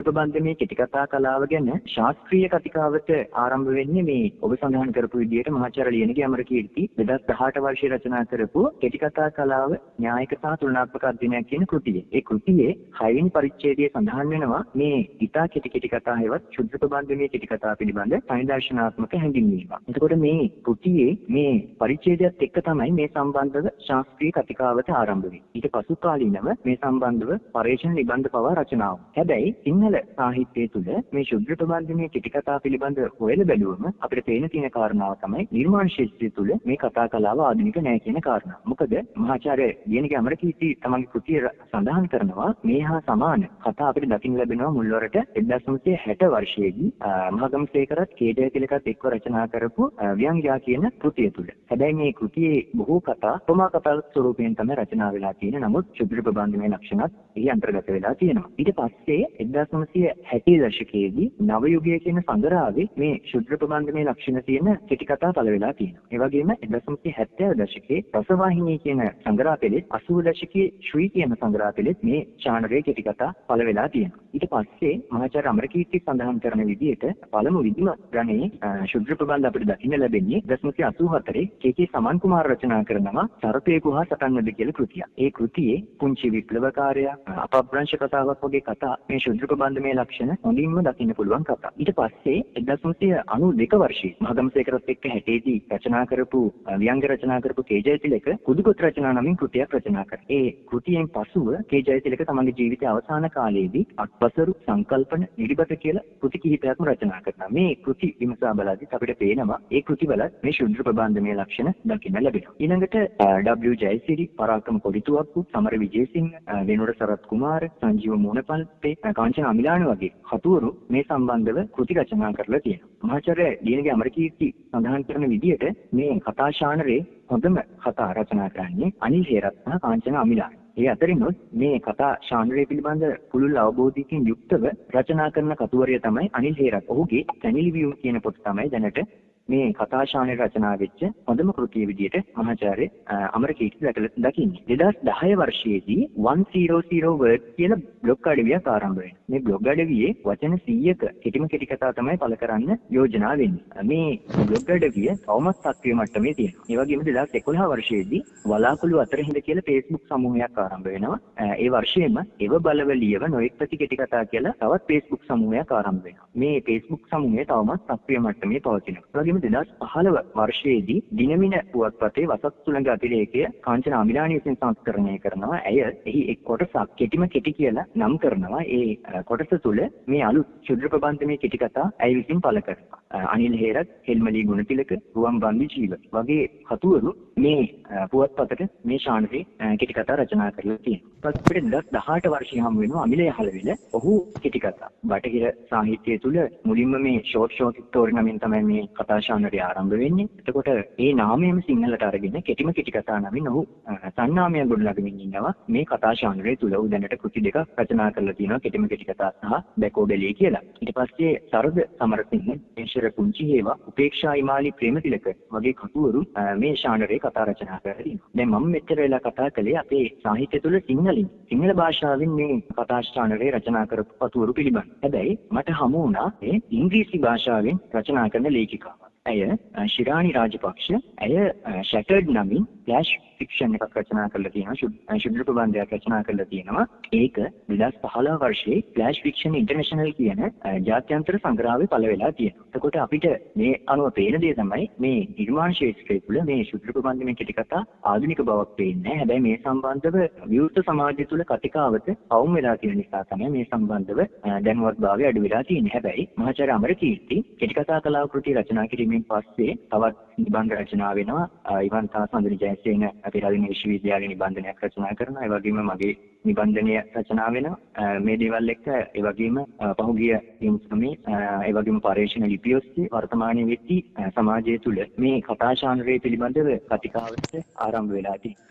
ප්‍රබන්ධමේ කෙටි කතා කලාව ගැන ශාස්ත්‍රීය කතිකාවට ආරම්භ වෙන්නේ මේ ඔබ සඳහන් කරපු විදිහට මහාචාර්ය ලියනගේ අමරකීර්ති 2018 වර්ෂයේ රචනා කරපු කෙටි කතා කලාව න්‍යායික සහ තුලනාත්මක අධ්‍යයනයක් කියන කෘතිය. ඒ කෘතියේ 6 වෙනි පරිච්ඡේදයේ සඳහන් වෙනවා මේ ඉතා කෙටි කතා හේවත් ශුද්ධ ප්‍රබන්ධමේ කෙටි කතා පිළිබඳ සංදර්ශනාත්මක හැඳින්වීමක්. එතකොට මේ කෘතියේ මේ පරිච්ඡේදයත් එක්ක තමයි මේ සම්බන්ධව ශාස්ත්‍රීය කතිකාවට ආරම්භ වෙන්නේ. ඊට පසු කාලීනව මේ සම්බන්ධව පරේක්ෂණ නිබන්ධ පවා රචනා වුණා. හැබැයි සිංහල සාහිත්‍යය තුළ මේ ශුද්ධ ප්‍රබන්ධමේ කෙටි කතා පිළිබඳ හොයලා බැලුවම අපිට පේන තියෙන කාරණාව තමයි නිර්මාණ ශිල්පය තුළ මේ කතා කලාව ආධුනික නැහැ කියන කාරණාව. මොකද මහාචාර්ය ලියනගේ අමරකීර්ති තමන්ගේ කෘතිය සඳහන් කරනවා මේ හා සමාන කතා අපිට දකින්න ලැබෙනවා මුල්වරට 1960 වර්ෂයේදී මහගමසේකරත් කේඩය තිලකත් එක්ව රචනා කරපු ව්‍යංගයා කියන කෘතිය තුළ. හැබැයි මේ කෘතියේ බොහෝ කතා උපමා කතා ස්වරූපයෙන් තමයි රචනා වෙලා තියෙන්නේ. නමුත් ශුද්ධ ප්‍රබන්ධමේ ලක්ෂණත් එහි අන්තර්ගත වෙලා තියෙනවා. ඊට පස්සේ 1960 දශකයේදී නව යුගය කියන සංග්‍රහයේ මේ ශුද්ධ ප්‍රබන්ධමේ ලක්ෂණ තියෙන කෙටි කතා පළ වෙලා තියෙනවා. ඒ වගේම 1970 දශකයේ රසවාහිනී කියන සංග්‍රහ පෙළෙත් 80 දශකයේ ශ්‍රී කියන සංග්‍රහ පෙළෙත් මේ ශානරයේ කෙටි කතා පළ වෙලා තියෙනවා. ඊට පස්සේ මහාචාර්ය අමරකීර්ති සඳහන් කරන විදිහට පළමු විධිම ගණයේ ශුද්ධ ප්‍රබන්ධ අපිට දකින්න ලැබෙන්නේ 1984 කේ.කේ. සමන් කුමාර රචනා කරනවා සර්පේකු හා සටන්වද කියලා කෘතියක්. ඒ කෘතියේ පුංචි විප්ලවකාරයා අපබ්‍රංශ කතාවක් වගේ කතා මේ ශුද්ධ ප්‍රබන්ධමේ ලක්ෂණ හොඳින්ම දකින්න පුළුවන් කතා. ඊට පස්සේ 1992 වර්ෂයේ මහගමසේකරත් එක්ක 60 දී රචනා කරපු ව්‍යංග රචනා කරපු කේ.ජයතිලක කුදුගොත් රචනා නමින් කෘතියක් රචනා කරා. ඒ කෘතියෙන් පසුව කේ.ජයතිලක තමන්ගේ ජීවිතයේ අවසාන කාලයේදී අත්පසරු සංකල්පන නිරිබත කියලා කෘති කිහිපයක්ම රචනා කරනවා. මේ කෘති විමසා බලද්දී අපිට පේනවා ඒ කෘතිවල මේ ශුද්ධ ප්‍රබන්ධමේ ලක්ෂණ දකින්න ලැබෙනවා. ඊළඟට W. ජයසිරි, පරාක්‍රම කොඩිතුවක්කු, සමර විජේසිංහ, වෙනුර සරත් කුමාර, සංජීව මූණපල්පේ, කාංචන අමිලාන වගේ කතුවරු මේ සම්බන්ධව කෘති රචනා කරලා තියෙනවා. මහාචාර්ය ලියනගේ අමරකීර්ති සඳහන් කරන විදිහට මේ කතා ශානරේ හොඳම කතා රචනා කරන්නේ අනිල් හේරත් සහ කාංචන අමිලාන. ඒ අතරිනුත් මේ කතා ශානරය පිළිබඳ පුළුල් අවබෝධයකින් යුක්තව රචනා කරන කතුවරය තමයි අනිල් හේරත්. ඔහුගේ පැනිලි වියුම් කියන පොත තමයි දැනට මේ කතා ශානරය රචනා වෙච්ච හොඳම කෘතිය විදිහට මහාචාර්ය අමරකීර්ති දකින්නේ. 2010 වර්ෂයේදී 100 word කියලා බ්ලොග් අඩවියක් ආරම්භ වෙනවා. මේ බ්ලොග් අඩවියේ වචන 100ක කෙටි කතා තමයි පළ කරන්න යෝජනා වෙන්නේ. මේ බ්ලොග් අඩවිය තවමත් සක්‍රිය මට්ටමේ තියෙනවා. ඒ වගේම 2011 වර්ෂයේදී වලාකුළු අතරහිඳ කියලා Facebook සමූහයක් ආරම්භ වෙනවා. ඒ වර්ෂයේම එව බලවලියව නොඑක් ප්‍රති කෙටි කතා කියලා තවත් Facebook සමූහයක් ආරම්භ වෙනවා. මේ Facebook සමූහය තවමත් සක්‍රිය මට්ටමේ පවතිනවා. ඒ වගේම 2015 වර්ෂයේදී දිනමින පුවත්පතේ වසත් සුළඟ අතිරේකය කාංචන අමිලානි විසින් සංස්කරණය කරනවා. ඇය එහි එක් කොටසක් කෙටි කියලා නම් කරනවා. ඒ කොටස තුළ මේ අලුත් ශුද්ධ ප්‍රබන්ධමේ කෙටි කතා ඇය විසින් පළ කරනවා. අනිල් හේරත්, හෙල්මලී ගුණතිලක, රුවන් බන්දි ජීව වගේ කතුවරු මේ පුවත්පතට මේ ශානරේ කෙටි කතා රචනා කරලා තියෙනවා. ඊපස්සේ 2018 වර්ෂයේ හමු වෙනවා අමිල යහළවෙල. ඔහු කෙටි කතා බටහිර සාහිත්‍යය තුළ මුලින්ම මේ ෂෝට් ස්ටෝරි නමින් තමයි මේ කතා ශානරය ආරම්භ වෙන්නේ. එතකොට ඒ නාමයම සිංහලට අරගෙන කෙටි කතා නමින් ඔහු සංනාමයක් ගොඩනගමින් ඉන්නවා මේ කතා ශානරය තුළ. ඔහු දැනට කෘති දෙකක් රචනා කරලා තියෙනවා කෙටි කතා සහ බැකෝඩලිය කියලා. ඊට පස්සේ සරද සමරසිංහ, ඒශර පුංචි හේවා, උපේක්ෂා ඉමාලි ප්‍රේමතිලක වගේ කතුවරු මේ ශානරේ කතා රචනා කරලා තියෙනවා. දැන් මම මෙච්චර වෙලා කතා කළේ අපේ සාහිත්‍ය තුළ සිංහල භාෂාවෙන් මේ කතා ශානරේ රචනා කරපු කතුවරු පිළිබඳ. හැබැයි මට හමු වුණා මේ ඉංග්‍රීසි භාෂාවෙන් රචනා කරන ලේඛිකාවක්. ඇය ශිරාණි රාජපක්ෂ. ඇය ෂැටර්ඩ් නමින් ෆ්ලෑෂ් ෆික්ෂන් එකක් රචනා කරලා තියෙනවා. ශුද්ධ ප්‍රබන්ධයක් රචනා කරලා තියෙනවා. ඒක 2015 වර්ෂයේ ෆ්ලෑෂ් ෆික්ෂන් ඉන්ටර්නැෂනල් කියන ජාත්‍යන්තර සංග්‍රහයේ පළ වෙලා තියෙනවා. එතකොට අපිට මේ අනුව පේන දේ තමයි මේ නිර්මාණ ශාස්ත්‍රය තුළ මේ ශුද්ධ ප්‍රබන්ධමේ කෙටි කතා ආධුනික බවක් පේන්නේ. හැබැයි මේ සම්බන්ධව විවෘත සමාජය තුළ කතිකාවත අවුම් වෙලා තියෙන නිසා තමයි මේ සම්බන්ධව දැනුවත්භාවය අඩු වෙලා තියෙන්නේ. හැබැයි මහාචාර්ය අමරකීර්ති කෙටි කතා කලාව කෘති රචනා කිරීමෙන් පස්සේ තවත් නිබන්ධ රචනා වෙනවා. ඉවන්තා සඳනි ජයසේන අපේ රාජ්‍ය විශ්වවිද්‍යාලයේ නිබන්ධනයක් රචනා කරනවා. ඒ වගේම මගේ නිබන්ධනය රචනා වෙනවා. මේ දේවල් එක්ක ඒ වගේම පහුගිය දිනසමේ ඒ වගේම පරේක්ෂණ ලිපි ඔස්සේ වර්තමානයේ වෙති සමාජය තුළ මේ කතා ශානරය පිළිබඳව කතිකාවට ආරම්භ වෙලා තියෙනවා.